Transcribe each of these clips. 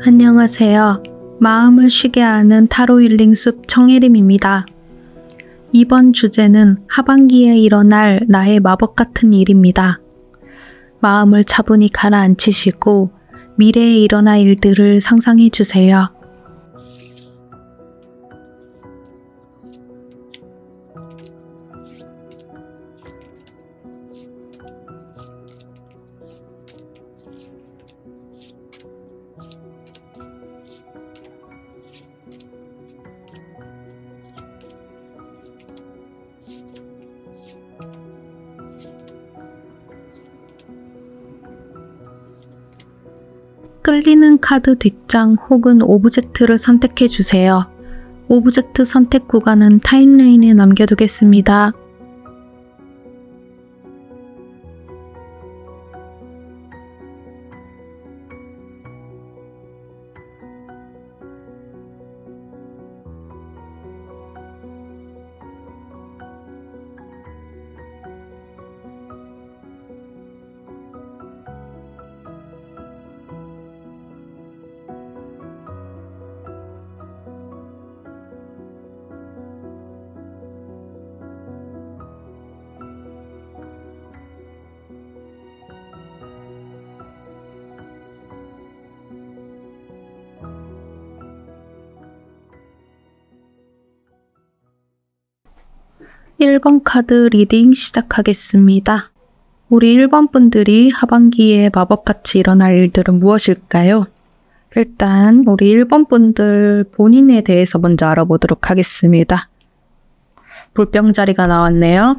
안녕하세요. 마음을 쉬게 하는 타로 힐링 숲 청혜림입니다. 이번 주제는 하반기에 일어날 나의 마법 같은 일입니다. 마음을 차분히 가라앉히시고 미래에 일어날 일들을 상상해 주세요. 끌리는 카드 뒷장 혹은 오브젝트를 선택해 주세요. 오브젝트 선택 구간은 타임라인에 남겨두겠습니다. (1번) 카드 리딩 시작하겠습니다. 우리 1번 분들이 하반기에 마법같이 일어날 일들은 무엇일까요? 일단 우리 1번 분들 본인에 대해서 먼저 알아보도록 하겠습니다. 물병자리가 나왔네요.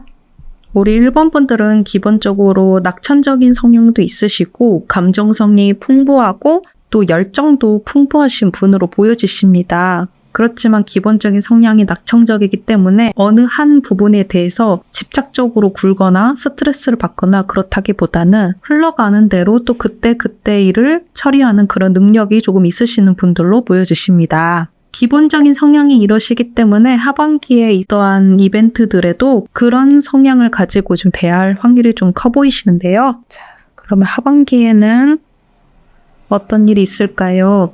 우리 1번 분들은 기본적으로 낙천적인 성향도 있으시고 감정성이 풍부하고 또 열정도 풍부하신 분으로 보여지십니다. 그렇지만 기본적인 성향이 낙천적이기 때문에 어느 한 부분에 대해서 집착적으로 굴거나 스트레스를 받거나 그렇다기보다는 흘러가는 대로 또 그때 일을 처리하는 그런 능력이 조금 있으시는 분들로 보여지십니다. 기본적인 성향이 이러시기 때문에 하반기에 이러한 이벤트들에도 그런 성향을 가지고 좀 대할 확률이 좀 커 보이시는데요. 자, 그러면 하반기에는 어떤 일이 있을까요?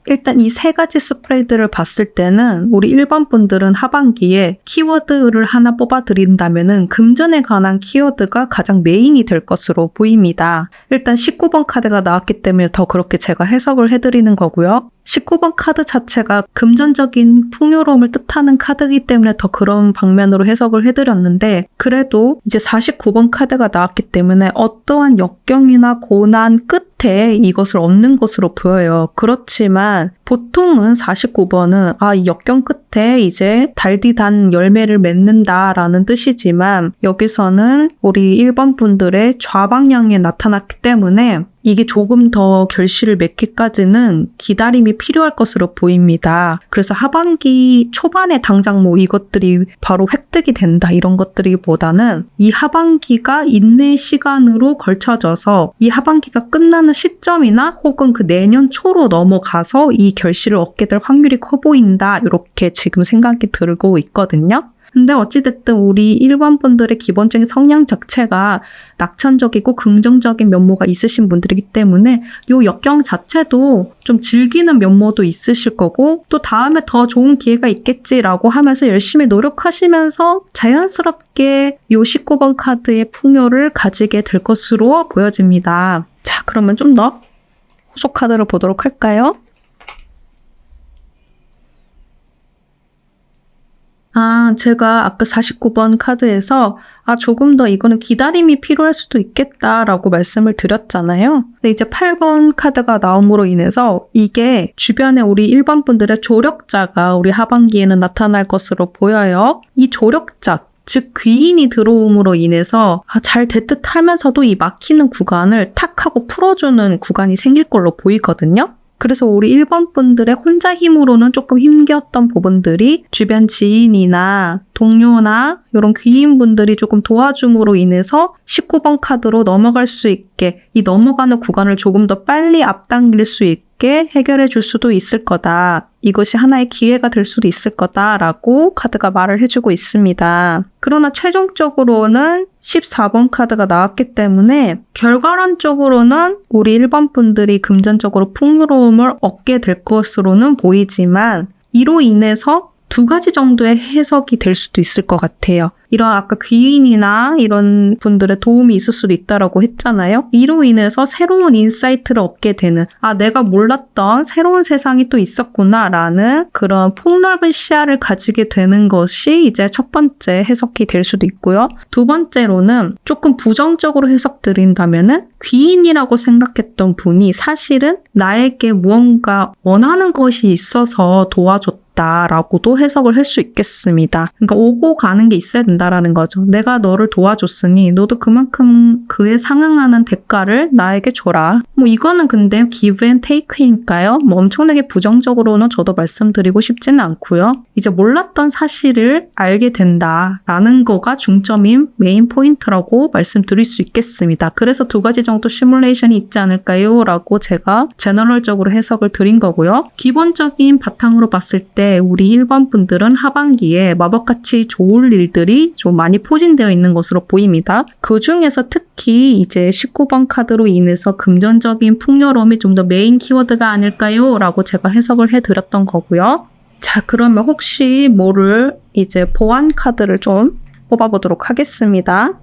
일단 이 세 가지 스프레드를 봤을 때는 우리 1번 분들은 하반기에 키워드를 하나 뽑아드린다면은 금전에 관한 키워드가 가장 메인이 될 것으로 보입니다. 일단 19번 카드가 나왔기 때문에 더 그렇게 제가 해석을 해드리는 거고요. 19번 카드 자체가 금전적인 풍요로움을 뜻하는 카드이기 때문에 더 그런 방면으로 해석을 해드렸는데 그래도 이제 49번 카드가 나왔기 때문에 어떠한 역경이나 고난 끝에 이것을 얻는 것으로 보여요. 그렇지만 보통은 49번은 이 역경 끝에 이제 달디단 열매를 맺는다라는 뜻이지만 여기서는 우리 1번 분들의 좌방향에 나타났기 때문에 이게 조금 더 결실을 맺기까지는 기다림이 필요할 것으로 보입니다. 그래서 하반기 초반에 당장 이것들이 바로 획득이 된다 이런 것들이보다는 이 하반기가 인내 시간으로 걸쳐져서 이 하반기가 끝나는 시점이나 혹은 그 내년 초로 넘어가서 이 결실을 얻게 될 확률이 커 보인다 이렇게 지금 생각이 들고 있거든요. 근데 어찌됐든 우리 1번 분들의 기본적인 성향 자체가 낙천적이고 긍정적인 면모가 있으신 분들이기 때문에 이 역경 자체도 좀 즐기는 면모도 있으실 거고 또 다음에 더 좋은 기회가 있겠지라고 하면서 열심히 노력하시면서 자연스럽게 이 19번 카드의 풍요를 가지게 될 것으로 보여집니다. 자, 그러면 좀 더 후속 카드를 보도록 할까요? 제가 아까 49번 카드에서 조금 더 이거는 기다림이 필요할 수도 있겠다라고 말씀을 드렸잖아요. 근데 이제 8번 카드가 나옴으로 인해서 이게 주변에 우리 1번 분들의 조력자가 우리 하반기에는 나타날 것으로 보여요. 이 조력자, 즉 귀인이 들어옴으로 인해서 잘 될 듯 하면서도 이 막히는 구간을 탁 하고 풀어주는 구간이 생길 걸로 보이거든요. 그래서 우리 1번 분들의 혼자 힘으로는 조금 힘겼던 부분들이 주변 지인이나 동료나 이런 귀인분들이 조금 도와줌으로 인해서 19번 카드로 넘어갈 수 있게 이 넘어가는 구간을 조금 더 빨리 앞당길 수 있게 쉽게 해결해 줄 수도 있을 거다. 이것이 하나의 기회가 될 수도 있을 거다라고 카드가 말을 해주고 있습니다. 그러나 최종적으로는 14번 카드가 나왔기 때문에 결과론적으로는 우리 1번 분들이 금전적으로 풍요로움을 얻게 될 것으로는 보이지만 이로 인해서 두 가지 정도의 해석이 될 수도 있을 것 같아요. 이런 아까 귀인이나 이런 분들의 도움이 있을 수도 있다라고 했잖아요. 이로 인해서 새로운 인사이트를 얻게 되는 내가 몰랐던 새로운 세상이 또 있었구나 라는 그런 폭넓은 시야를 가지게 되는 것이 이제 첫 번째 해석이 될 수도 있고요. 두 번째로는 조금 부정적으로 해석드린다면은 귀인이라고 생각했던 분이 사실은 나에게 무언가 원하는 것이 있어서 도와줬다라고도 해석을 할 수 있겠습니다. 그러니까 오고 가는 게 있어야 된다라는 거죠. 내가 너를 도와줬으니 너도 그만큼 그에 상응하는 대가를 나에게 줘라. 이거는 근데 give and take니까요. 엄청나게 부정적으로는 저도 말씀드리고 싶지는 않고요. 이제 몰랐던 사실을 알게 된다라는 거가 중점인 메인 포인트라고 말씀드릴 수 있겠습니다. 그래서 두 가지 정도 시뮬레이션이 있지 않을까요? 라고 제가 제너럴적으로 해석을 드린 거고요. 기본적인 바탕으로 봤을 때 우리 1번 분들은 하반기에 마법같이 좋을 일들이 좀 많이 포진되어 있는 것으로 보입니다. 그 중에서 특히 이제 19번 카드로 인해서 금전적인 풍요로움이 좀 더 메인 키워드가 아닐까요? 라고 제가 해석을 해드렸던 거고요. 자, 그러면 혹시 모를 이제 보안 카드를 좀 뽑아보도록 하겠습니다.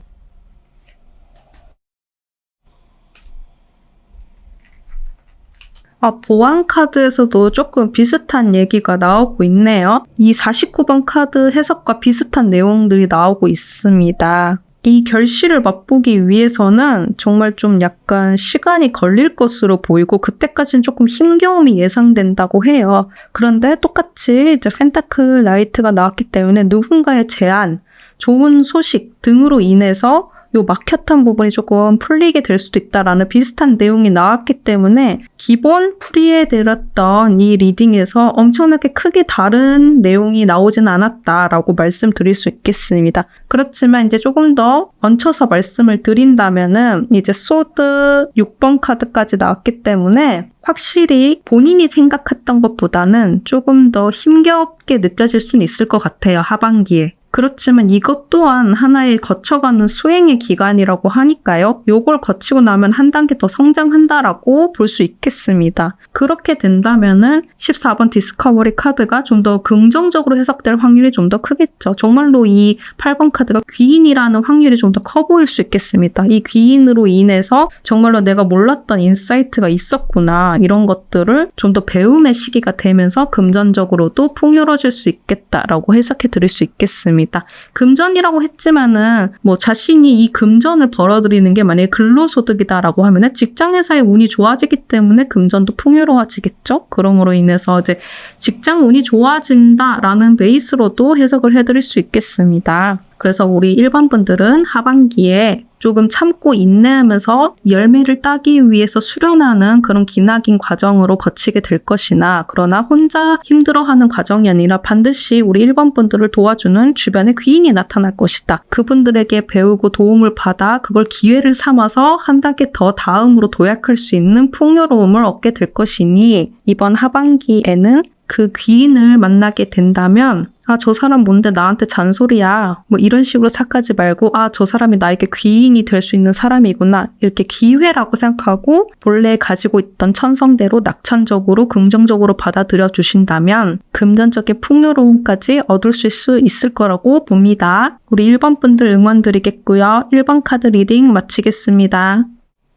보안 카드에서도 조금 비슷한 얘기가 나오고 있네요. 이 49번 카드 해석과 비슷한 내용들이 나오고 있습니다. 이 결실을 맛보기 위해서는 정말 좀 약간 시간이 걸릴 것으로 보이고 그때까지는 조금 힘겨움이 예상된다고 해요. 그런데 똑같이 이제 펜타클 나이트가 나왔기 때문에 누군가의 제안, 좋은 소식 등으로 인해서 요 막혔던 부분이 조금 풀리게 될 수도 있다라는 비슷한 내용이 나왔기 때문에 기본 풀이해드렸던 이 리딩에서 엄청나게 크게 다른 내용이 나오진 않았다라고 말씀드릴 수 있겠습니다. 그렇지만 이제 조금 더 얹혀서 말씀을 드린다면은 이제 소드 6번 카드까지 나왔기 때문에 확실히 본인이 생각했던 것보다는 조금 더 힘겹게 느껴질 수는 있을 것 같아요, 하반기에. 그렇지만 이것 또한 하나의 거쳐가는 수행의 기간이라고 하니까요. 요걸 거치고 나면 한 단계 더 성장한다라고 볼 수 있겠습니다. 그렇게 된다면은 14번 디스커버리 카드가 좀 더 긍정적으로 해석될 확률이 좀 더 크겠죠. 정말로 이 8번 카드가 귀인이라는 확률이 좀 더 커 보일 수 있겠습니다. 이 귀인으로 인해서 정말로 내가 몰랐던 인사이트가 있었구나. 이런 것들을 좀 더 배움의 시기가 되면서 금전적으로도 풍요로워질 수 있겠다라고 해석해 드릴 수 있겠습니다. 금전이라고 했지만은 자신이 이 금전을 벌어들이는 게 만약에 근로소득이다라고 하면은 직장에서의 운이 좋아지기 때문에 금전도 풍요로워지겠죠? 그럼으로 인해서 이제 직장 운이 좋아진다라는 베이스로도 해석을 해드릴 수 있겠습니다. 그래서 우리 1번 분들은 하반기에 조금 참고 인내하면서 열매를 따기 위해서 수련하는 그런 기나긴 과정으로 거치게 될 것이나 그러나 혼자 힘들어하는 과정이 아니라 반드시 우리 1번 분들을 도와주는 주변에 귀인이 나타날 것이다. 그분들에게 배우고 도움을 받아 그걸 기회를 삼아서 한 단계 더 다음으로 도약할 수 있는 풍요로움을 얻게 될 것이니 이번 하반기에는 그 귀인을 만나게 된다면 저 사람 뭔데 나한테 잔소리야. 이런 식으로 생각하지 말고 저 사람이 나에게 귀인이 될 수 있는 사람이구나. 이렇게 기회라고 생각하고 본래 가지고 있던 천성대로 낙천적으로 긍정적으로 받아들여 주신다면 금전적인 풍요로움까지 얻을 수 있을 거라고 봅니다. 우리 1번 분들 응원드리겠고요. 1번 카드 리딩 마치겠습니다.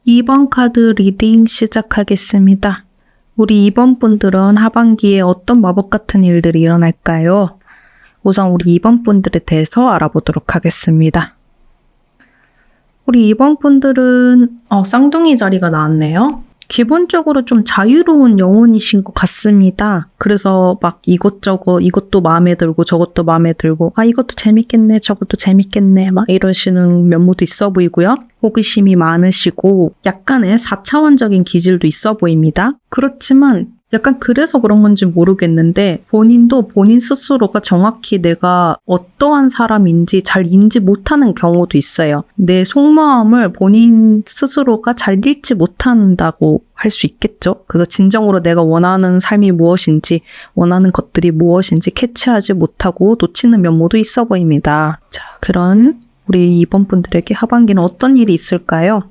2번 카드 리딩 시작하겠습니다. 우리 2번 분들은 하반기에 어떤 마법 같은 일들이 일어날까요? 우선 우리 2번 분들에 대해서 알아보도록 하겠습니다. 우리 2번 분들은 쌍둥이 자리가 나왔네요. 기본적으로 좀 자유로운 영혼이신 것 같습니다. 그래서 막 이것도 마음에 들고 저것도 마음에 들고 이것도 재밌겠네 저것도 재밌겠네 막 이러시는 면모도 있어 보이고요. 호기심이 많으시고 약간의 4차원적인 기질도 있어 보입니다. 그렇지만 약간 그래서 그런 건지 모르겠는데 본인도 본인 스스로가 정확히 내가 어떠한 사람인지 잘 인지 못하는 경우도 있어요. 내 속마음을 본인 스스로가 잘 읽지 못한다고 할 수 있겠죠. 그래서 진정으로 내가 원하는 삶이 무엇인지, 원하는 것들이 무엇인지 캐치하지 못하고 놓치는 면모도 있어 보입니다. 자, 그런 우리 2번 분들에게 하반기는 어떤 일이 있을까요?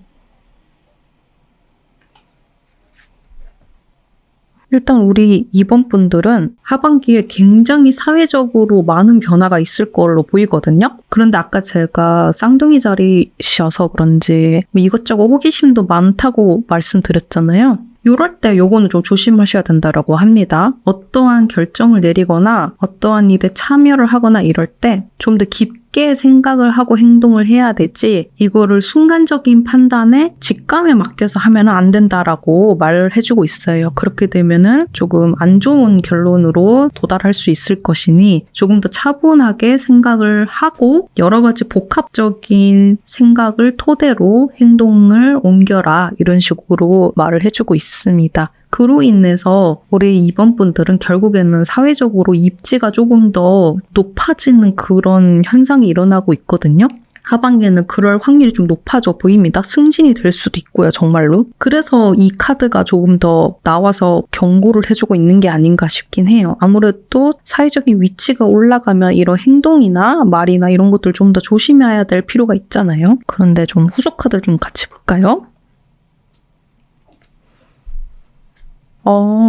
일단 우리 2번 분들은 하반기에 굉장히 사회적으로 많은 변화가 있을 걸로 보이거든요. 그런데 아까 제가 쌍둥이 자리셔서 그런지 이것저것 호기심도 많다고 말씀드렸잖아요. 이럴 때 요거는 좀 조심하셔야 된다라고 합니다. 어떠한 결정을 내리거나 어떠한 일에 참여를 하거나 이럴 때 좀 더 깊게 생각을 하고 행동을 해야 되지 이거를 순간적인 판단에 직감에 맡겨서 하면 안 된다라고 말을 해주고 있어요. 그렇게 되면은 조금 안 좋은 결론으로 도달할 수 있을 것이니 조금 더 차분하게 생각을 하고 여러 가지 복합적인 생각을 토대로 행동을 옮겨라 이런 식으로 말을 해주고 있습니다. 그로 인해서 우리 2번 분들은 결국에는 사회적으로 입지가 조금 더 높아지는 그런 현상이 일어나고 있거든요. 하반기에는 그럴 확률이 좀 높아져 보입니다. 승진이 될 수도 있고요, 정말로. 그래서 이 카드가 조금 더 나와서 경고를 해주고 있는 게 아닌가 싶긴 해요. 아무래도 사회적인 위치가 올라가면 이런 행동이나 말이나 이런 것들 좀 더 조심해야 될 필요가 있잖아요. 그런데 좀 후속 카드를 좀 같이 볼까요?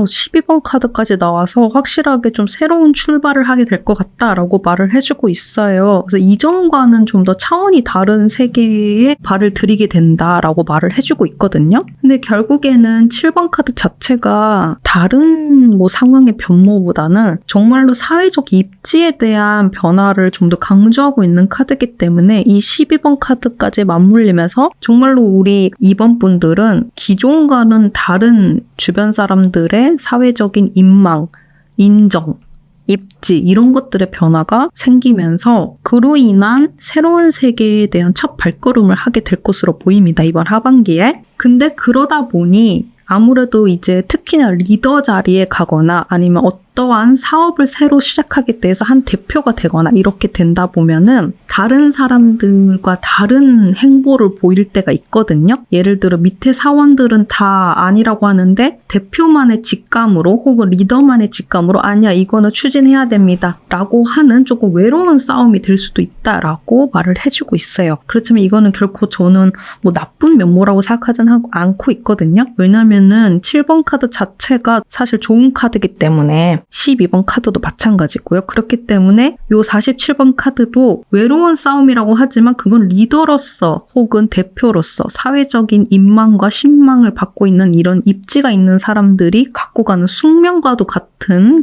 12번 카드까지 나와서 확실하게 좀 새로운 출발을 하게 될 것 같다라고 말을 해주고 있어요. 그래서 이전과는 좀 더 차원이 다른 세계에 발을 들이게 된다라고 말을 해주고 있거든요. 근데 결국에는 7번 카드 자체가 다른 상황의 변모보다는 정말로 사회적 입지에 대한 변화를 좀 더 강조하고 있는 카드이기 때문에 이 12번 카드까지 맞물리면서 정말로 우리 2번 분들은 기존과는 다른 주변 사람들의 사회적인 인망, 인정, 입지 이런 것들의 변화가 생기면서 그로 인한 새로운 세계에 대한 첫 발걸음을 하게 될 것으로 보입니다. 이번 하반기에. 근데 그러다 보니 아무래도 이제 특히나 리더 자리에 가거나 아니면 어떠한 사업을 새로 시작하게 돼서 한 대표가 되거나 이렇게 된다 보면은 다른 사람들과 다른 행보를 보일 때가 있거든요. 예를 들어 밑에 사원들은 다 아니라고 하는데 대표만의 직감으로 혹은 리더만의 직감으로 아니야 이거는 추진해야 됩니다 라고 하는 조금 외로운 싸움이 될 수도 있다라고 말을 해주고 있어요. 그렇지만 이거는 결코 저는 나쁜 면모라고 생각하지는 않고 있거든요. 왜냐면은 7번 카드 자체가 사실 좋은 카드이기 때문에 12번 카드도 마찬가지고요. 그렇기 때문에 요 47번 카드도 외로운 싸움이라고 하지만 그건 리더로서 혹은 대표로서 사회적인 인망과 신망을 받고 있는 이런 입지가 있는 사람들이 갖고 가는 숙명과도 같은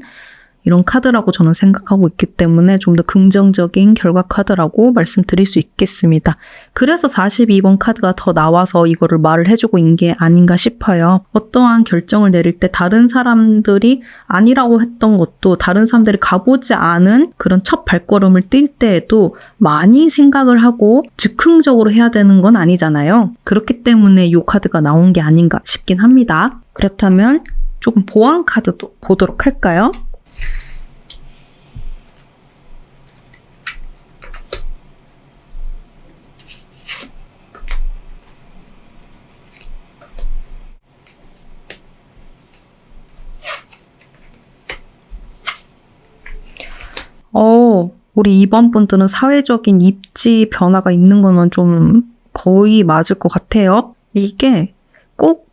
이런 카드라고 저는 생각하고 있기 때문에 좀 더 긍정적인 결과 카드라고 말씀드릴 수 있겠습니다. 그래서 42번 카드가 더 나와서 이거를 말을 해주고 있는 게 아닌가 싶어요. 어떠한 결정을 내릴 때 다른 사람들이 아니라고 했던 것도 다른 사람들이 가보지 않은 그런 첫 발걸음을 뛸 때에도 많이 생각을 하고 즉흥적으로 해야 되는 건 아니잖아요. 그렇기 때문에 이 카드가 나온 게 아닌가 싶긴 합니다. 그렇다면 조금 보완 카드도 보도록 할까요? 우리 2번 분들은 사회적인 입지 변화가 있는 거는 좀 거의 맞을 것 같아요. 이게 꼭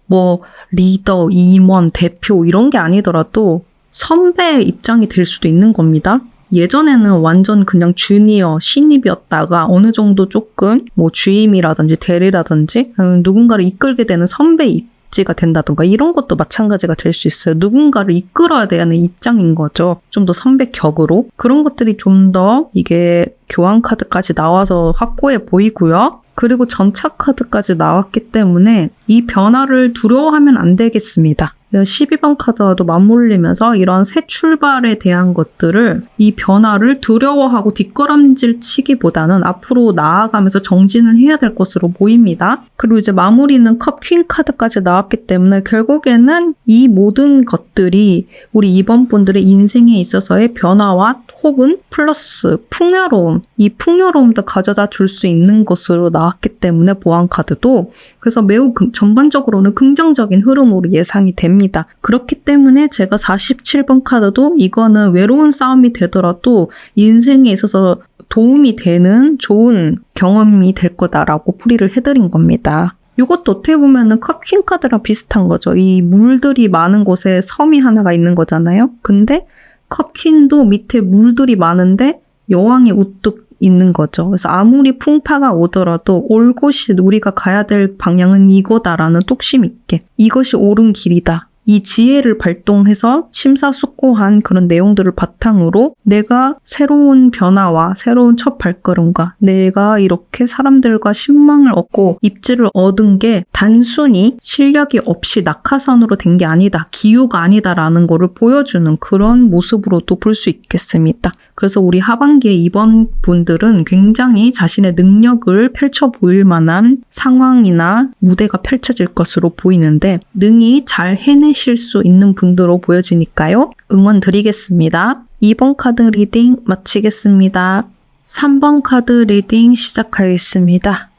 리더, 임원, 대표 이런 게 아니더라도 선배의 입장이 될 수도 있는 겁니다. 예전에는 완전 그냥 주니어, 신입이었다가 어느 정도 조금 주임이라든지 대리라든지 누군가를 이끌게 되는 선배 입지가 된다던가 이런 것도 마찬가지가 될 수 있어요. 누군가를 이끌어야 되는 입장인 거죠. 좀 더 선배 격으로. 그런 것들이 좀 더 이게 교환 카드까지 나와서 확고해 보이고요. 그리고 전차 카드까지 나왔기 때문에 이 변화를 두려워하면 안 되겠습니다. 12번 카드와도 맞물리면서 이런 새 출발에 대한 것들을, 이 변화를 두려워하고 뒷걸음질 치기보다는 앞으로 나아가면서 정진을 해야 될 것으로 보입니다. 그리고 이제 마무리는 컵 퀸 카드까지 나왔기 때문에 결국에는 이 모든 것들이 우리 2번 분들의 인생에 있어서의 변화와 혹은 플러스 풍요로움, 이 풍요로움도 가져다 줄 수 있는 것으로 나왔기 때문에 보안 카드도, 그래서 매우 전반적으로는 긍정적인 흐름으로 예상이 됩니다. 그렇기 때문에 제가 47번 카드도 이거는 외로운 싸움이 되더라도 인생에 있어서 도움이 되는 좋은 경험이 될 거다라고 풀이를 해드린 겁니다. 이것도 어떻게 보면은 컵 퀸 카드랑 비슷한 거죠. 이 물들이 많은 곳에 섬이 하나가 있는 거잖아요. 근데 컵 퀸도 밑에 물들이 많은데 여왕이 우뚝 있는 거죠. 그래서 아무리 풍파가 오더라도 올 곳이, 우리가 가야 될 방향은 이거다라는 뚝심 있게, 이것이 옳은 길이다, 이 지혜를 발동해서 심사숙고한 그런 내용들을 바탕으로 내가 새로운 변화와 새로운 첫 발걸음과 내가 이렇게 사람들과 신망을 얻고 입지를 얻은 게 단순히 실력이 없이 낙하산으로 된 게 아니다, 기우가 아니다라는 거를 보여주는 그런 모습으로도 볼 수 있겠습니다. 그래서 우리 하반기에 이번 분들은 굉장히 자신의 능력을 펼쳐 보일 만한 상황이나 무대가 펼쳐질 것으로 보이는데 능히 잘 해내실 수 있는 분들로 보여지니까요. 응원 드리겠습니다. 2번 카드 리딩 마치겠습니다. 3번 카드 리딩 시작하겠습니다.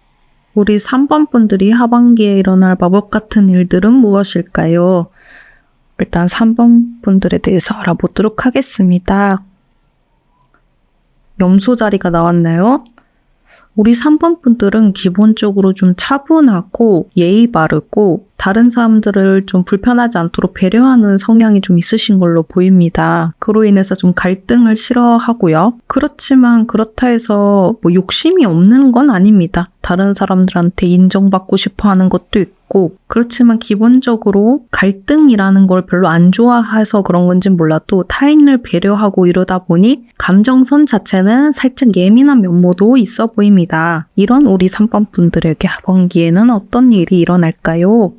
우리 3번 분들이 하반기에 일어날 마법 같은 일들은 무엇일까요? 일단 3번 분들에 대해서 알아보도록 하겠습니다. 염소 자리가 나왔나요? 우리 3번 분들은 기본적으로 좀 차분하고 예의 바르고 다른 사람들을 좀 불편하지 않도록 배려하는 성향이 좀 있으신 걸로 보입니다. 그로 인해서 좀 갈등을 싫어하고요. 그렇지만 그렇다 해서 뭐 욕심이 없는 건 아닙니다. 다른 사람들한테 인정받고 싶어 하는 것도 있고, 그렇지만 기본적으로 갈등이라는 걸 별로 안 좋아해서 그런 건진 몰라도 타인을 배려하고 이러다 보니 감정선 자체는 살짝 예민한 면모도 있어 보입니다. 이런 우리 3번 분들에게 하반기에는 어떤 일이 일어날까요?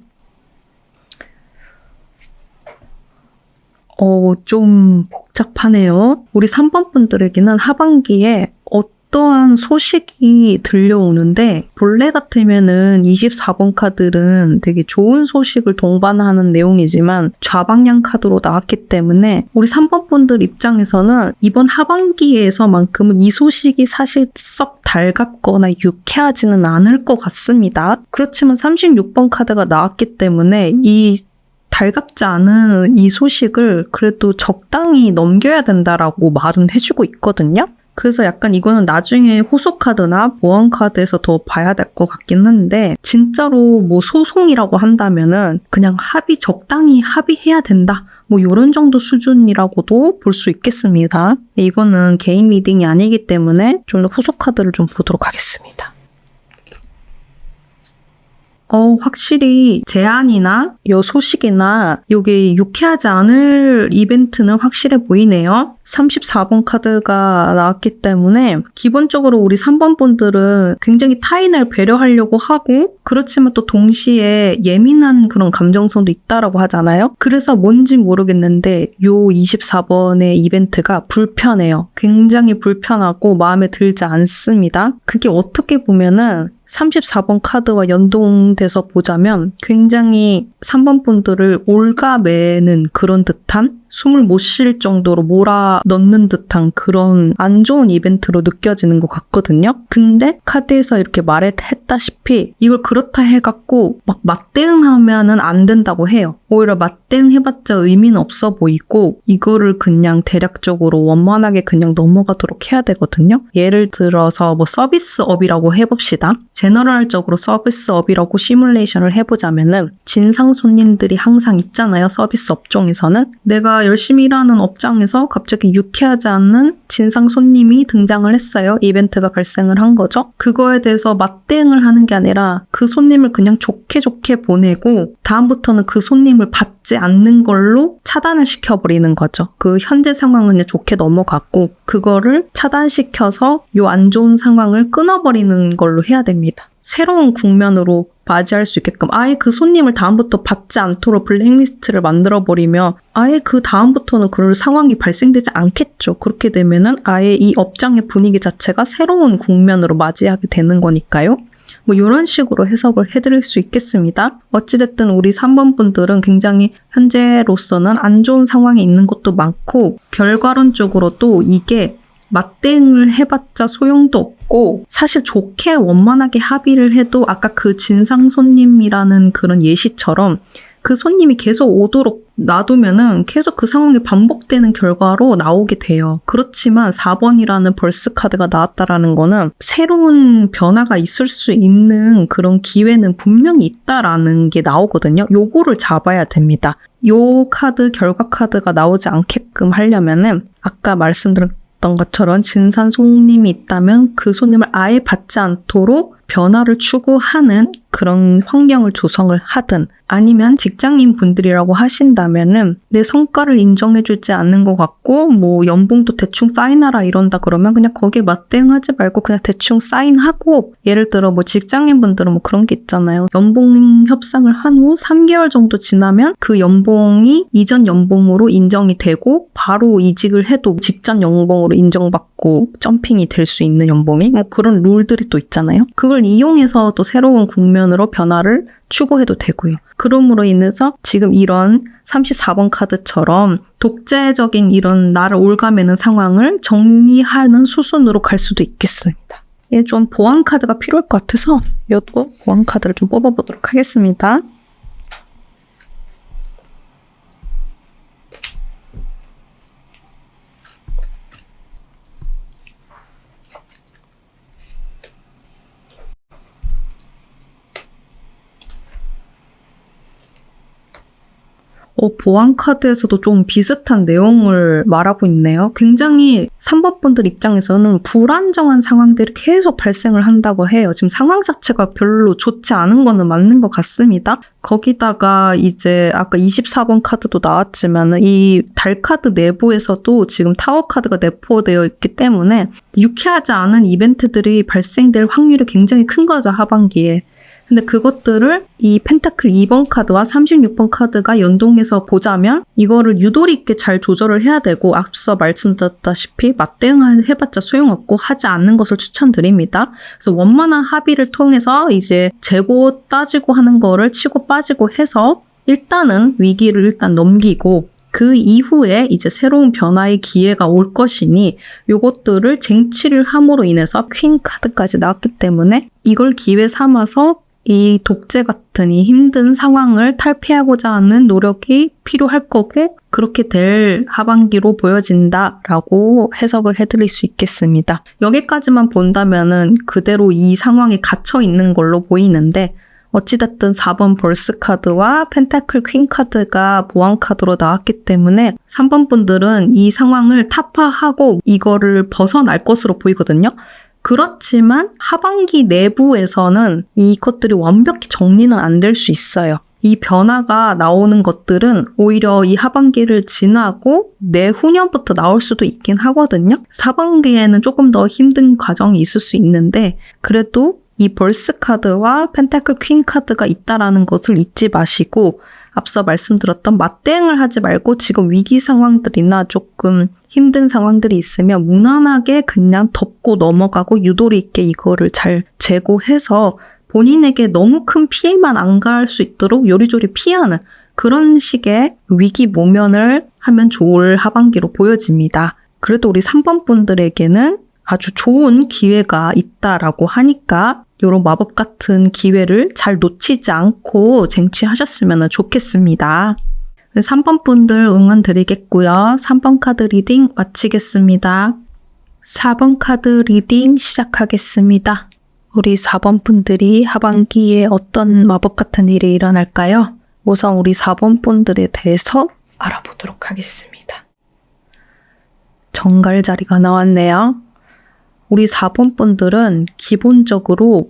좀 복잡하네요. 우리 3번 분들에게는 하반기에 어떠한 소식이 들려오는데, 본래 같으면은 24번 카드는 되게 좋은 소식을 동반하는 내용이지만 좌방향 카드로 나왔기 때문에 우리 3번 분들 입장에서는 이번 하반기에서만큼은 이 소식이 사실 썩 달갑거나 유쾌하지는 않을 것 같습니다. 그렇지만 36번 카드가 나왔기 때문에 이 달갑지 않은 이 소식을 그래도 적당히 넘겨야 된다라고 말은 해주고 있거든요. 그래서 약간 이거는 나중에 호소 카드나 보안 카드에서 더 봐야 될 것 같긴 한데, 진짜로 뭐 소송이라고 한다면은 그냥 적당히 합의해야 된다, 뭐 이런 정도 수준이라고도 볼 수 있겠습니다. 이거는 개인 리딩이 아니기 때문에 좀 더 후속 카드를 좀 보도록 하겠습니다. 확실히 제안이나 요 소식이나 요게 유쾌하지 않을 이벤트는 확실해 보이네요. 34번 카드가 나왔기 때문에 기본적으로 우리 3번 분들은 굉장히 타인을 배려하려고 하고, 그렇지만 또 동시에 예민한 그런 감정선도 있다라고 하잖아요. 그래서 뭔지 모르겠는데 요 24번의 이벤트가 불편해요. 굉장히 불편하고 마음에 들지 않습니다. 그게 어떻게 보면은 34번 카드와 연동돼서 보자면 굉장히 3번 분들을 올가매는 그런 듯한, 숨을 못 쉴 정도로 몰아넣는 듯한 그런 안 좋은 이벤트로 느껴지는 것 같거든요. 근데 카드에서 이렇게 말했다시피 이걸 그렇다 해갖고 막 맞대응하면은 안 된다고 해요. 오히려 맞대응해봤자 의미는 없어 보이고 이거를 그냥 대략적으로 원만하게 그냥 넘어가도록 해야 되거든요. 예를 들어서 뭐 서비스업이라고 해봅시다. 제너럴적으로 서비스업이라고 시뮬레이션을 해보자면은 진상 손님들이 항상 있잖아요. 서비스 업종에서는. 내가 열심히 일하는 업장에서 갑자기 유쾌하지 않는 진상 손님이 등장을 했어요. 이벤트가 발생을 한 거죠. 그거에 대해서 맞대응을 하는 게 아니라 그 손님을 그냥 좋게 보내고 다음부터는 그 손님을 받지 않는 걸로 차단을 시켜버리는 거죠. 그 현재 상황은 그냥 좋게 넘어갔고 그거를 차단시켜서 요 안 좋은 상황을 끊어버리는 걸로 해야 됩니다. 새로운 국면으로 맞이할 수 있게끔 아예 그 손님을 다음부터 받지 않도록 블랙리스트를 만들어버리면 아예 그 다음부터는 그럴 상황이 발생되지 않겠죠. 그렇게 되면은 아예 이 업장의 분위기 자체가 새로운 국면으로 맞이하게 되는 거니까요. 뭐 이런 식으로 해석을 해드릴 수 있겠습니다. 어찌됐든 우리 3번 분들은 굉장히 현재로서는 안 좋은 상황에 있는 것도 많고 결과론적으로도 이게 맞대응을 해봤자 소용도 없고 사실 좋게 원만하게 합의를 해도 아까 그 진상 손님이라는 그런 예시처럼 그 손님이 계속 오도록 놔두면은 계속 그 상황이 반복되는 결과로 나오게 돼요. 그렇지만 4번이라는 벌스 카드가 나왔다라는 거는 새로운 변화가 있을 수 있는 그런 기회는 분명히 있다라는 게 나오거든요. 요거를 잡아야 됩니다. 요 카드, 결과 카드가 나오지 않게끔 하려면은 아까 말씀드렸던 것처럼 진상 손님이 있다면 그 손님을 아예 받지 않도록 변화를 추구하는 그런 환경을 조성을 하든 아니면 직장인 분들이라고 하신다면은 내 성과를 인정해주지 않는 것 같고 뭐 연봉도 대충 사인하라 이런다 그러면 그냥 거기에 맞대응하지 말고 그냥 대충 사인하고 예를 들어 뭐 직장인 분들은 뭐 그런 게 있잖아요. 연봉 협상을 한 후 3개월 정도 지나면 그 연봉이 이전 연봉으로 인정이 되고 바로 이직을 해도 직전 연봉으로 인정받고 점핑이 될 수 있는 연봉이 뭐 그런 룰들이 또 있잖아요. 그걸 이용해서 또 새로운 국면으로 변화를 추구해도 되고요. 그럼으로 인해서 지금 이런 34번 카드처럼 독재적인 이런 나를 올가매는 상황을 정리하는 수순으로 갈 수도 있겠습니다. 예, 좀 보완 카드가 필요할 것 같아서 이것도 보완 카드를 좀 뽑아보도록 하겠습니다. 보안 카드에서도 좀 비슷한 내용을 말하고 있네요. 굉장히 3번 분들 입장에서는 불안정한 상황들이 계속 발생을 한다고 해요. 지금 상황 자체가 별로 좋지 않은 거는 맞는 것 같습니다. 거기다가 이제 아까 24번 카드도 나왔지만 이 달 카드 내부에서도 지금 타워 카드가 내포되어 있기 때문에 유쾌하지 않은 이벤트들이 발생될 확률이 굉장히 큰 거죠, 하반기에. 근데 그것들을 이 펜타클 2번 카드와 36번 카드가 연동해서 보자면 이거를 유도리 있게 잘 조절을 해야 되고 앞서 말씀드렸다시피 맞대응을 해봤자 소용없고 하지 않는 것을 추천드립니다. 그래서 원만한 합의를 통해서 이제 재고 따지고 하는 거를 치고 빠지고 해서 일단은 위기를 일단 넘기고 그 이후에 이제 새로운 변화의 기회가 올 것이니 요것들을 쟁취를 함으로 인해서 퀸 카드까지 나왔기 때문에 이걸 기회 삼아서 이 독재 같은 이 힘든 상황을 탈피하고자 하는 노력이 필요할 거고 그렇게 될 하반기로 보여진다라고 해석을 해드릴 수 있겠습니다. 여기까지만 본다면은 그대로 이 상황에 갇혀 있는 걸로 보이는데 어찌됐든 4번 벌스 카드와 펜타클 퀸 카드가 보완 카드로 나왔기 때문에 3번 분들은 이 상황을 타파하고 이거를 벗어날 것으로 보이거든요. 그렇지만 하반기 내부에서는 이 것들이 완벽히 정리는 안 될 수 있어요. 이 변화가 나오는 것들은 오히려 이 하반기를 지나고 내후년부터 나올 수도 있긴 하거든요. 하반기에는 조금 더 힘든 과정이 있을 수 있는데 그래도 이 벌스 카드와 펜타클 퀸 카드가 있다라는 것을 잊지 마시고 앞서 말씀드렸던 맞대응을 하지 말고 지금 위기 상황들이나 조금 힘든 상황들이 있으면 무난하게 그냥 덮고 넘어가고 유도리 있게 이거를 잘 제고해서 본인에게 너무 큰 피해만 안 갈 수 있도록 요리조리 피하는 그런 식의 위기 모면을 하면 좋을 하반기로 보여집니다. 그래도 우리 3번 분들에게는 아주 좋은 기회가 있다라고 하니까 이런 마법 같은 기회를 잘 놓치지 않고 쟁취하셨으면 좋겠습니다. 3번 분들 응원 드리겠고요. 3번 카드 리딩 마치겠습니다. 4번 카드 리딩 시작하겠습니다. 우리 4번 분들이 하반기에 어떤 마법 같은 일이 일어날까요? 우선 우리 4번 분들에 대해서 알아보도록 하겠습니다. 정갈 자리가 나왔네요. 우리 4번 분들은 기본적으로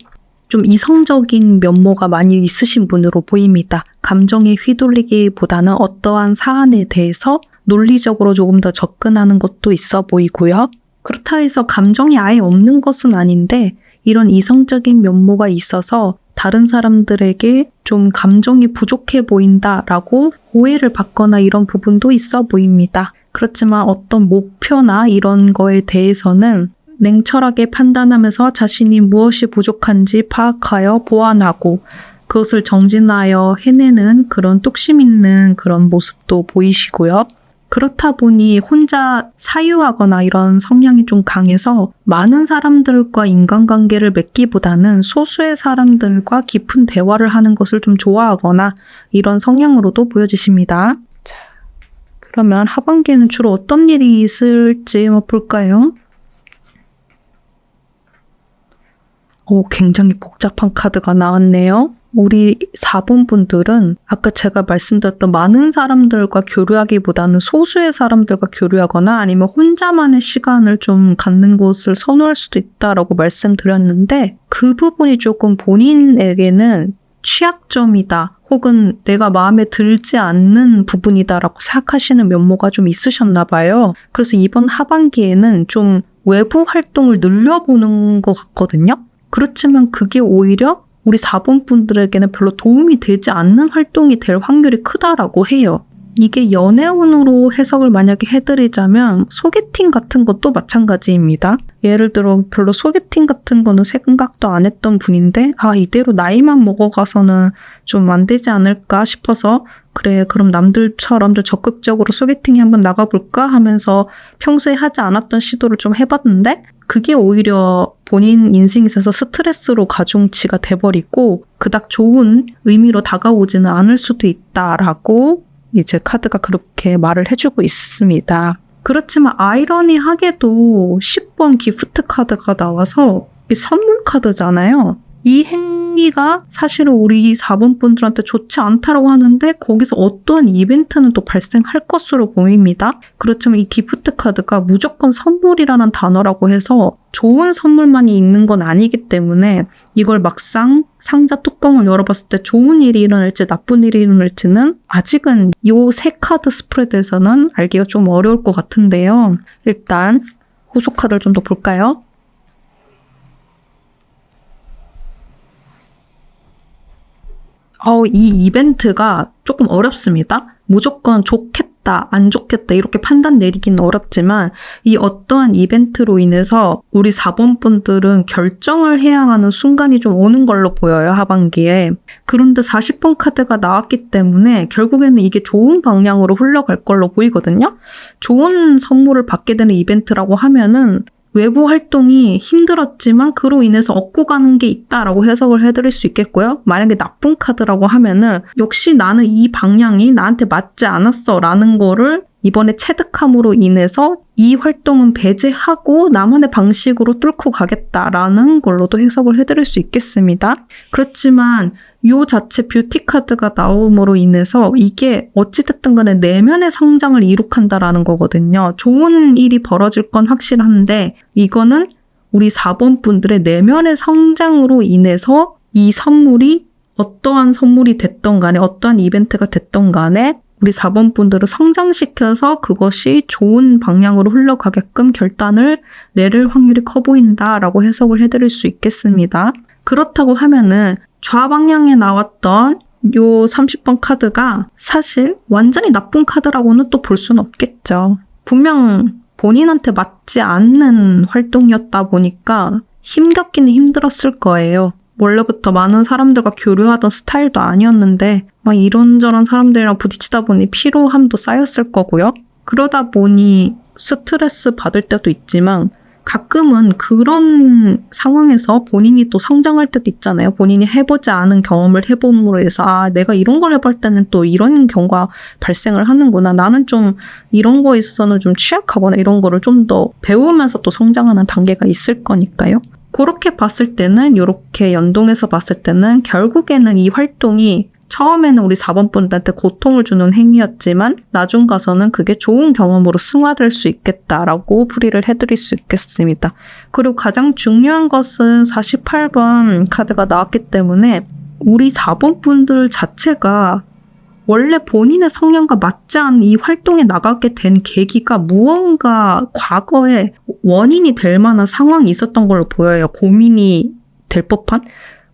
좀 이성적인 면모가 많이 있으신 분으로 보입니다. 감정에 휘둘리기보다는 어떠한 사안에 대해서 논리적으로 조금 더 접근하는 것도 있어 보이고요. 그렇다 해서 감정이 아예 없는 것은 아닌데 이런 이성적인 면모가 있어서 다른 사람들에게 좀 감정이 부족해 보인다라고 오해를 받거나 이런 부분도 있어 보입니다. 그렇지만 어떤 목표나 이런 거에 대해서는 냉철하게 판단하면서 자신이 무엇이 부족한지 파악하여 보완하고 그것을 정진하여 해내는 그런 뚝심 있는 그런 모습도 보이시고요. 그렇다 보니 혼자 사유하거나 이런 성향이 좀 강해서 많은 사람들과 인간관계를 맺기보다는 소수의 사람들과 깊은 대화를 하는 것을 좀 좋아하거나 이런 성향으로도 보여지십니다. 자, 그러면 하반기에는 주로 어떤 일이 있을지 볼까요? 굉장히 복잡한 카드가 나왔네요. 우리 4번 분들은 아까 제가 말씀드렸던 많은 사람들과 교류하기보다는 소수의 사람들과 교류하거나 아니면 혼자만의 시간을 좀 갖는 곳을 선호할 수도 있다라고 말씀드렸는데 그 부분이 조금 본인에게는 취약점이다 혹은 내가 마음에 들지 않는 부분이다라고 생각하시는 면모가 좀 있으셨나 봐요. 그래서 이번 하반기에는 좀 외부 활동을 늘려보는 것 같거든요. 그렇지만 그게 오히려 우리 4번 분들에게는 별로 도움이 되지 않는 활동이 될 확률이 크다라고 해요. 이게 연애운으로 해석을 만약에 해드리자면 소개팅 같은 것도 마찬가지입니다. 예를 들어 별로 소개팅 같은 거는 생각도 안 했던 분인데 이대로 나이만 먹어가서는 좀 안 되지 않을까 싶어서 그래 그럼 남들처럼 좀 적극적으로 소개팅에 한번 나가볼까 하면서 평소에 하지 않았던 시도를 좀 해봤는데 그게 오히려 본인 인생에 있어서 스트레스로 가중치가 돼버리고 그닥 좋은 의미로 다가오지는 않을 수도 있다라고 이제 카드가 그렇게 말을 해주고 있습니다. 그렇지만 아이러니하게도 10번 기프트 카드가 나와서 이 선물 카드잖아요. 이 행위가 사실은 우리 4번 분들한테 좋지 않다고 하는데 거기서 어떠한 이벤트는 또 발생할 것으로 보입니다. 그렇지만 이 기프트 카드가 무조건 선물이라는 단어라고 해서 좋은 선물만이 있는 건 아니기 때문에 이걸 막상 상자 뚜껑을 열어봤을 때 좋은 일이 일어날지 나쁜 일이 일어날지는 아직은 이 세 카드 스프레드에서는 알기가 좀 어려울 것 같은데요. 일단 후속 카드를 좀 더 볼까요? 이 이벤트가 조금 어렵습니다. 무조건 좋겠다, 안 좋겠다 이렇게 판단 내리기는 어렵지만 이 어떠한 이벤트로 인해서 우리 4번 분들은 결정을 해야 하는 순간이 좀 오는 걸로 보여요, 하반기에. 그런데 40번 카드가 나왔기 때문에 결국에는 이게 좋은 방향으로 흘러갈 걸로 보이거든요. 좋은 선물을 받게 되는 이벤트라고 하면은 외부 활동이 힘들었지만 그로 인해서 얻고 가는 게 있다라고 해석을 해드릴 수 있겠고요. 만약에 나쁜 카드라고 하면은 역시 나는 이 방향이 나한테 맞지 않았어 라는 거를 이번에 체득함으로 인해서 이 활동은 배제하고 나만의 방식으로 뚫고 가겠다라는 걸로도 해석을 해드릴 수 있겠습니다. 그렇지만 요 자체 뷰티 카드가 나옴으로 인해서 이게 어찌됐든 간에 내면의 성장을 이룩한다라는 거거든요. 좋은 일이 벌어질 건 확실한데 이거는 우리 4번 분들의 내면의 성장으로 인해서 이 선물이 어떠한 선물이 됐던 간에 어떠한 이벤트가 됐던 간에 우리 4번 분들을 성장시켜서 그것이 좋은 방향으로 흘러가게끔 결단을 내릴 확률이 커 보인다라고 해석을 해드릴 수 있겠습니다. 그렇다고 하면은 좌방향에 나왔던 요 30번 카드가 사실 완전히 나쁜 카드라고는 또 볼 수는 없겠죠. 분명 본인한테 맞지 않는 활동이었다 보니까 힘겹기는 힘들었을 거예요. 원래부터 많은 사람들과 교류하던 스타일도 아니었는데 막 이런저런 사람들이랑 부딪히다 보니 피로함도 쌓였을 거고요. 그러다 보니 스트레스 받을 때도 있지만 가끔은 그런 상황에서 본인이 또 성장할 때도 있잖아요. 본인이 해보지 않은 경험을 해봄으로 해서 내가 이런 걸 해볼 때는 또 이런 경우가 발생을 하는구나. 나는 좀 이런 거에 있어서는 좀 취약하거나 이런 거를 좀 더 배우면서 또 성장하는 단계가 있을 거니까요. 그렇게 봤을 때는 이렇게 연동해서 봤을 때는 결국에는 이 활동이 처음에는 우리 4번 분들한테 고통을 주는 행위였지만 나중 가서는 그게 좋은 경험으로 승화될 수 있겠다라고 풀이를 해드릴 수 있겠습니다. 그리고 가장 중요한 것은 48번 카드가 나왔기 때문에 우리 4번 분들 자체가 원래 본인의 성향과 맞지 않은 이 활동에 나가게 된 계기가 무언가 과거에 원인이 될 만한 상황이 있었던 걸로 보여요. 고민이 될 법한.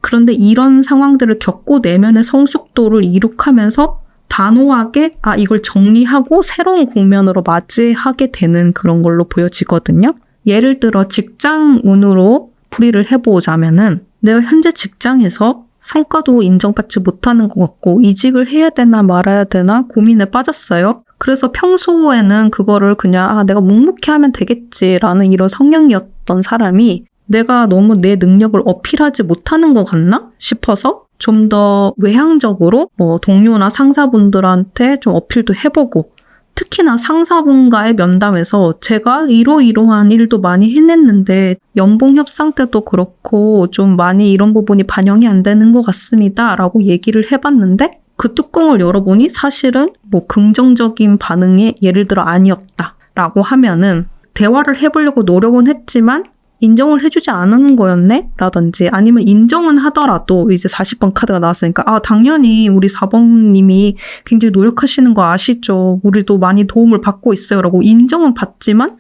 그런데 이런 상황들을 겪고 내면의 성숙도를 이룩하면서 단호하게 이걸 정리하고 새로운 국면으로 맞이하게 되는 그런 걸로 보여지거든요. 예를 들어 직장운으로 풀이를 해보자면은 내가 현재 직장에서 성과도 인정받지 못하는 것 같고 이직을 해야 되나 말아야 되나 고민에 빠졌어요. 그래서 평소에는 그거를 그냥 내가 묵묵히 하면 되겠지라는 이런 성향이었던 사람이 내가 너무 내 능력을 어필하지 못하는 것 같나 싶어서 좀 더 외향적으로 동료나 상사분들한테 좀 어필도 해보고 특히나 상사분과의 면담에서 제가 이러이러한 일도 많이 해냈는데 연봉 협상 때도 그렇고 좀 많이 이런 부분이 반영이 안 되는 것 같습니다 라고 얘기를 해봤는데 그 뚜껑을 열어보니 사실은 긍정적인 반응이 예를 들어 아니었다 라고 하면은 대화를 해보려고 노력은 했지만 인정을 해주지 않은 거였네? 라든지 아니면 인정은 하더라도 이제 40번 카드가 나왔으니까 당연히 우리 4번님이 굉장히 노력하시는 거 아시죠? 우리도 많이 도움을 받고 있어요. 라고 인정은 받지만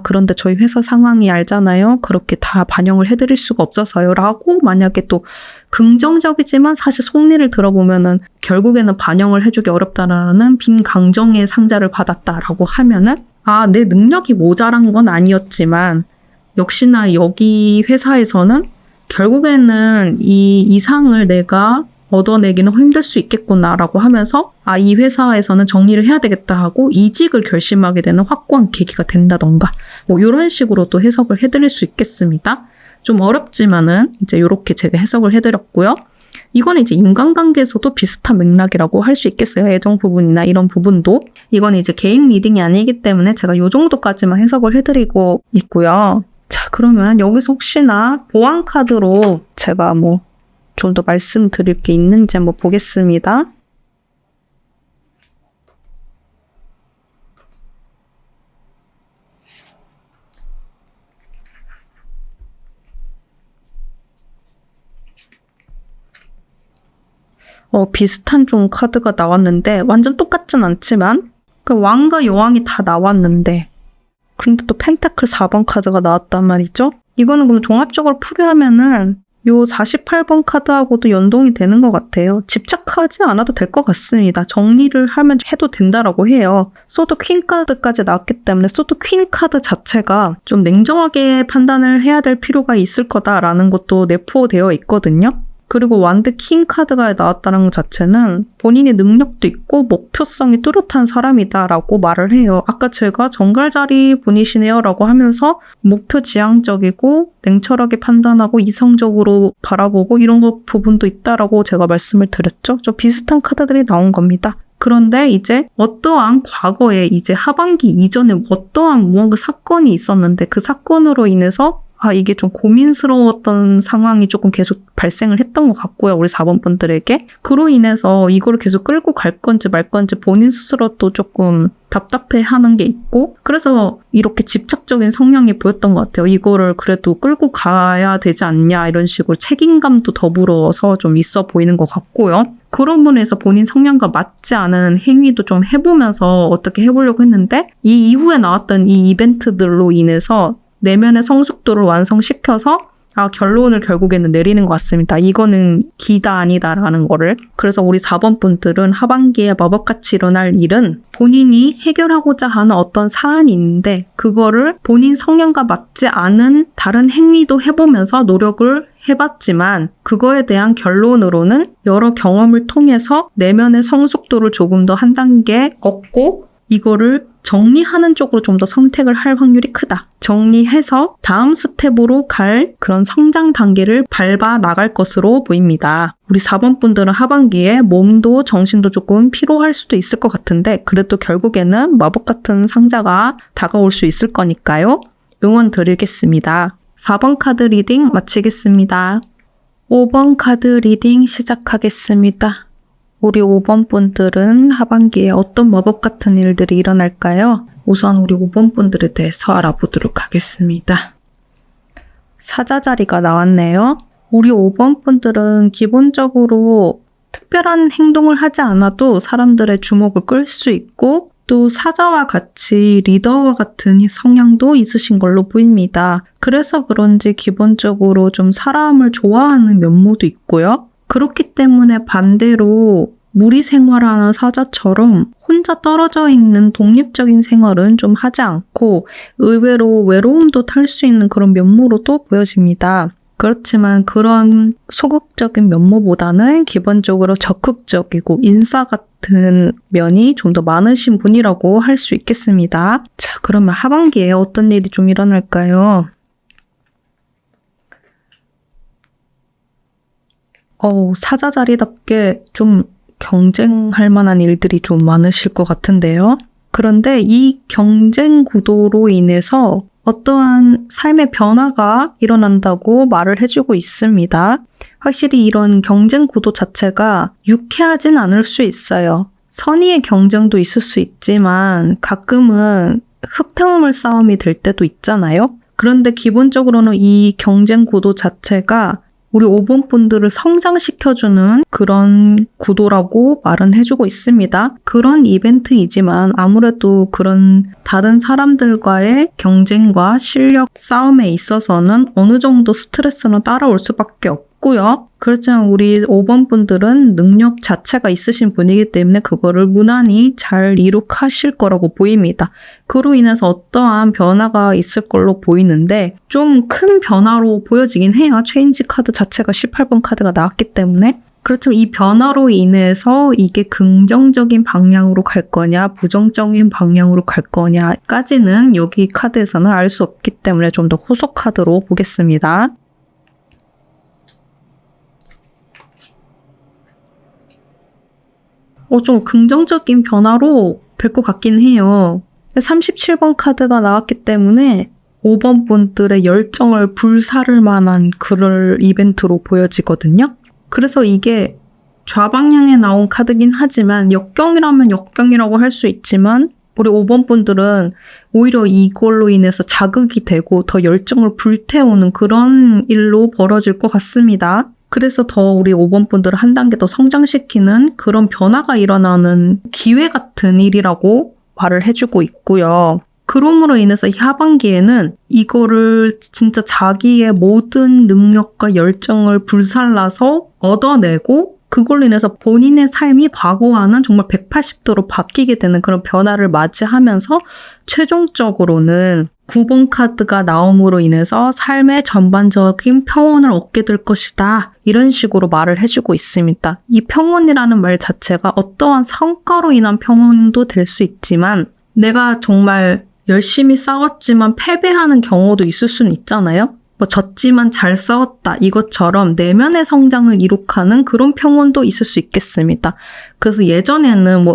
그런데 저희 회사 상황이 알잖아요. 그렇게 다 반영을 해드릴 수가 없어서요. 라고 만약에 또 긍정적이지만 사실 속내를 들어보면은 결국에는 반영을 해주기 어렵다라는 빈 강정의 상자를 받았다라고 하면은 내 능력이 모자란 건 아니었지만 역시나 여기 회사에서는 결국에는 이 이상을 내가 얻어내기는 힘들 수 있겠구나라고 하면서 이 회사에서는 정리를 해야 되겠다 하고 이직을 결심하게 되는 확고한 계기가 된다던가 이런 식으로 또 해석을 해드릴 수 있겠습니다. 좀 어렵지만은 이제 이렇게 제가 해석을 해드렸고요. 이거는 이제 인간관계에서도 비슷한 맥락이라고 할 수 있겠어요. 애정 부분이나 이런 부분도. 이건 이제 개인 리딩이 아니기 때문에 제가 이 정도까지만 해석을 해드리고 있고요. 자, 그러면 여기서 혹시나 보안 카드로 제가 좀 더 말씀드릴 게 있는지 한번 보겠습니다. 비슷한 좀 카드가 나왔는데 완전 똑같진 않지만 그 왕과 여왕이 다 나왔는데 그런데 또 펜타클 4번 카드가 나왔단 말이죠. 이거는 그럼 종합적으로 풀이하면은 요 48번 카드하고도 연동이 되는 것 같아요. 집착하지 않아도 될 것 같습니다. 정리를 하면 해도 된다라고 해요. 소드 퀸 카드까지 나왔기 때문에 소드 퀸 카드 자체가 좀 냉정하게 판단을 해야 될 필요가 있을 거다라는 것도 내포되어 있거든요. 그리고 완드 킹 카드가 나왔다는 것 자체는 본인의 능력도 있고 목표성이 뚜렷한 사람이다라고 말을 해요. 아까 제가 정갈자리 분이시네요 라고 하면서 목표 지향적이고 냉철하게 판단하고 이성적으로 바라보고 이런 부분도 있다라고 제가 말씀을 드렸죠. 좀 비슷한 카드들이 나온 겁니다. 그런데 이제 어떠한 과거에 이제 하반기 이전에 어떠한 무언가 사건이 있었는데 그 사건으로 인해서 이게 좀 고민스러웠던 상황이 조금 계속 발생을 했던 것 같고요. 우리 4번 분들에게. 그로 인해서 이거를 계속 끌고 갈 건지 말 건지 본인 스스로도 조금 답답해하는 게 있고 그래서 이렇게 집착적인 성향이 보였던 것 같아요. 이거를 그래도 끌고 가야 되지 않냐 이런 식으로 책임감도 더불어서 좀 있어 보이는 것 같고요. 그런 부분에서 본인 성향과 맞지 않은 행위도 좀 해보면서 어떻게 해보려고 했는데 이 이후에 나왔던 이 이벤트들로 인해서 내면의 성숙도를 완성시켜서 결론을 결국에는 내리는 것 같습니다. 이거는 기다 아니다라는 거를. 그래서 우리 4번 분들은 하반기에 마법같이 일어날 일은 본인이 해결하고자 하는 어떤 사안이 있는데 그거를 본인 성향과 맞지 않은 다른 행위도 해보면서 노력을 해봤지만 그거에 대한 결론으로는 여러 경험을 통해서 내면의 성숙도를 조금 더 한 단계 얻고 이거를 정리하는 쪽으로 좀 더 선택을 할 확률이 크다. 정리해서 다음 스텝으로 갈 그런 성장 단계를 밟아 나갈 것으로 보입니다. 우리 4번 분들은 하반기에 몸도 정신도 조금 피로할 수도 있을 것 같은데 그래도 결국에는 마법 같은 상자가 다가올 수 있을 거니까요. 응원 드리겠습니다. 4번 카드 리딩 마치겠습니다. 5번 카드 리딩 시작하겠습니다. 우리 5번 분들은 하반기에 어떤 마법 같은 일들이 일어날까요? 우선 우리 5번 분들에 대해서 알아보도록 하겠습니다. 사자 자리가 나왔네요. 우리 5번 분들은 기본적으로 특별한 행동을 하지 않아도 사람들의 주목을 끌 수 있고 또 사자와 같이 리더와 같은 성향도 있으신 걸로 보입니다. 그래서 그런지 기본적으로 좀 사람을 좋아하는 면모도 있고요. 그렇기 때문에 반대로 무리 생활하는 사자처럼 혼자 떨어져 있는 독립적인 생활은 좀 하지 않고 의외로 외로움도 탈 수 있는 그런 면모로도 보여집니다. 그렇지만 그런 소극적인 면모보다는 기본적으로 적극적이고 인싸 같은 면이 좀 더 많으신 분이라고 할 수 있겠습니다. 자, 그러면 하반기에 어떤 일이 좀 일어날까요? 사자 자리답게 좀 경쟁할 만한 일들이 좀 많으실 것 같은데요. 그런데 이 경쟁 구도로 인해서 어떠한 삶의 변화가 일어난다고 말을 해주고 있습니다. 확실히 이런 경쟁 구도 자체가 유쾌하진 않을 수 있어요. 선의의 경쟁도 있을 수 있지만 가끔은 흙탕물 싸움이 될 때도 있잖아요. 그런데 기본적으로는 이 경쟁 구도 자체가 우리 5번 분들을 성장시켜주는 그런 구도라고 말은 해주고 있습니다. 그런 이벤트이지만 아무래도 그런 다른 사람들과의 경쟁과 실력 싸움에 있어서는 어느 정도 스트레스는 따라올 수밖에 없고요. 그렇지만 우리 5번 분들은 능력 자체가 있으신 분이기 때문에 그거를 무난히 잘 이룩하실 거라고 보입니다. 그로 인해서 어떠한 변화가 있을 걸로 보이는데 좀 큰 변화로 보여지긴 해요. 체인지 카드 자체가 18번 카드가 나왔기 때문에. 그렇지만 이 변화로 인해서 이게 긍정적인 방향으로 갈 거냐 부정적인 방향으로 갈 거냐까지는 여기 카드에서는 알 수 없기 때문에 좀 더 후속 카드로 보겠습니다. 좀 긍정적인 변화로 될 것 같긴 해요. 37번 카드가 나왔기 때문에 5번 분들의 열정을 불사를 만한 그럴 이벤트로 보여지거든요. 그래서 이게 좌방향에 나온 카드긴 하지만 역경이라면 역경이라고 할 수 있지만 우리 5번 분들은 오히려 이걸로 인해서 자극이 되고 더 열정을 불태우는 그런 일로 벌어질 것 같습니다. 그래서 더 우리 5번 분들을 한 단계 더 성장시키는 그런 변화가 일어나는 기회 같은 일이라고 말을 해주고 있고요. 그럼으로 인해서 이 하반기에는 이거를 진짜 자기의 모든 능력과 열정을 불살라서 얻어내고 그걸로 인해서 본인의 삶이 과거와는 정말 180도로 바뀌게 되는 그런 변화를 맞이하면서 최종적으로는 9번 카드가 나옴으로 인해서 삶의 전반적인 평온을 얻게 될 것이다. 이런 식으로 말을 해주고 있습니다. 이 평온이라는 말 자체가 어떠한 성과로 인한 평온도 될 수 있지만 내가 정말 열심히 싸웠지만 패배하는 경우도 있을 수는 있잖아요. 졌지만 잘 싸웠다 이것처럼 내면의 성장을 이룩하는 그런 평온도 있을 수 있겠습니다. 그래서 예전에는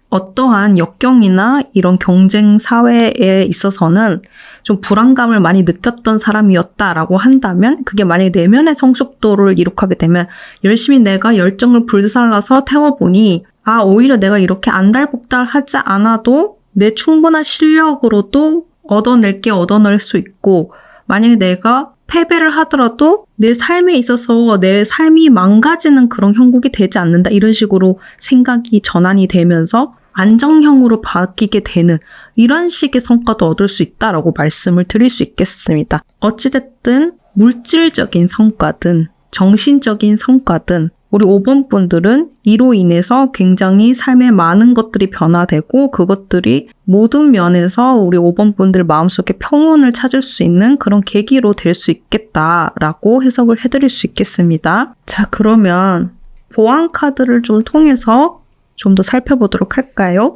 어떠한 역경이나 이런 경쟁 사회에 있어서는 좀 불안감을 많이 느꼈던 사람이었다라고 한다면 그게 만약에 내면의 성숙도를 이룩하게 되면 열심히 내가 열정을 불살라서 태워보니 오히려 내가 이렇게 안달복달하지 않아도 내 충분한 실력으로도 얻어낼 수 있고 만약에 내가 패배를 하더라도 내 삶에 있어서 내 삶이 망가지는 그런 형국이 되지 않는다. 이런 식으로 생각이 전환이 되면서 안정형으로 바뀌게 되는 이런 식의 성과도 얻을 수 있다라고 말씀을 드릴 수 있겠습니다. 어찌됐든 물질적인 성과든 정신적인 성과든 우리 5번 분들은 이로 인해서 굉장히 삶에 많은 것들이 변화되고 그것들이 모든 면에서 우리 5번 분들 마음속에 평온을 찾을 수 있는 그런 계기로 될 수 있겠다라고 해석을 해드릴 수 있겠습니다. 자, 그러면 보안 카드를 좀 통해서 좀 더 살펴보도록 할까요?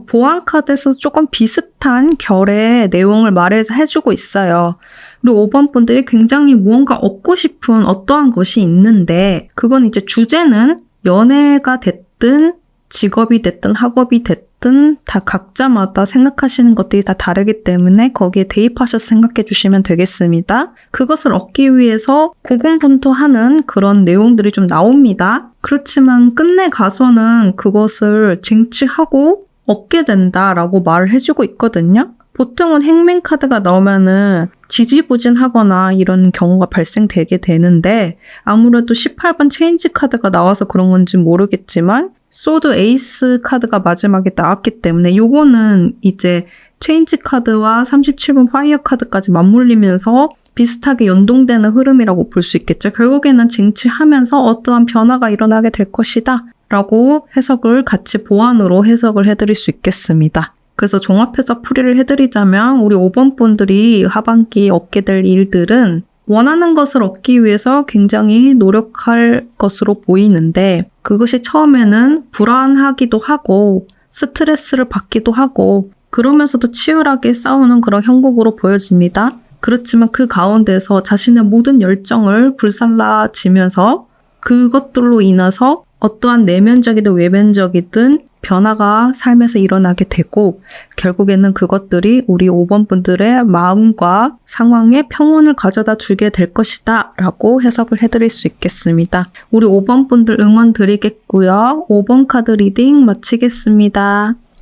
보안 카드에서 조금 비슷한 결의 내용을 말해주고 있어요. 우리 5번 분들이 굉장히 무언가 얻고 싶은 어떠한 것이 있는데 그건 이제 주제는 연애가 됐든 직업이 됐든 학업이 됐든 어쨌든 다 각자마다 생각하시는 것들이 다 다르기 때문에 거기에 대입하셔서 생각해 주시면 되겠습니다. 그것을 얻기 위해서 고군분투하는 그런 내용들이 좀 나옵니다. 그렇지만 끝내 가서는 그것을 쟁취하고 얻게 된다라고 말을 해주고 있거든요. 보통은 행맨 카드가 나오면은 지지부진하거나 이런 경우가 발생되게 되는데 아무래도 18번 체인지 카드가 나와서 그런 건지 모르겠지만 소드 에이스 카드가 마지막에 나왔기 때문에 요거는 이제 체인지 카드와 37번 파이어 카드까지 맞물리면서 비슷하게 연동되는 흐름이라고 볼 수 있겠죠. 결국에는 쟁취하면서 어떠한 변화가 일어나게 될 것이다 라고 해석을 같이 보완으로 해석을 해드릴 수 있겠습니다. 그래서 종합해서 풀이를 해드리자면 우리 5번 분들이 하반기에 얻게 될 일들은 원하는 것을 얻기 위해서 굉장히 노력할 것으로 보이는데 그것이 처음에는 불안하기도 하고 스트레스를 받기도 하고 그러면서도 치열하게 싸우는 그런 형국으로 보여집니다. 그렇지만 그 가운데서 자신의 모든 열정을 불살라지면서 그것들로 인해서 어떠한 내면적이든 외면적이든 변화가 삶에서 일어나게 되고 결국에는 그것들이 우리 5번 분들의 마음과 상황에 평온을 가져다 주게 될 것이다 라고 해석을 해드릴 수 있겠습니다. 우리 5번 분들 응원 드리겠고요. 5번 카드 리딩 마치겠습니다.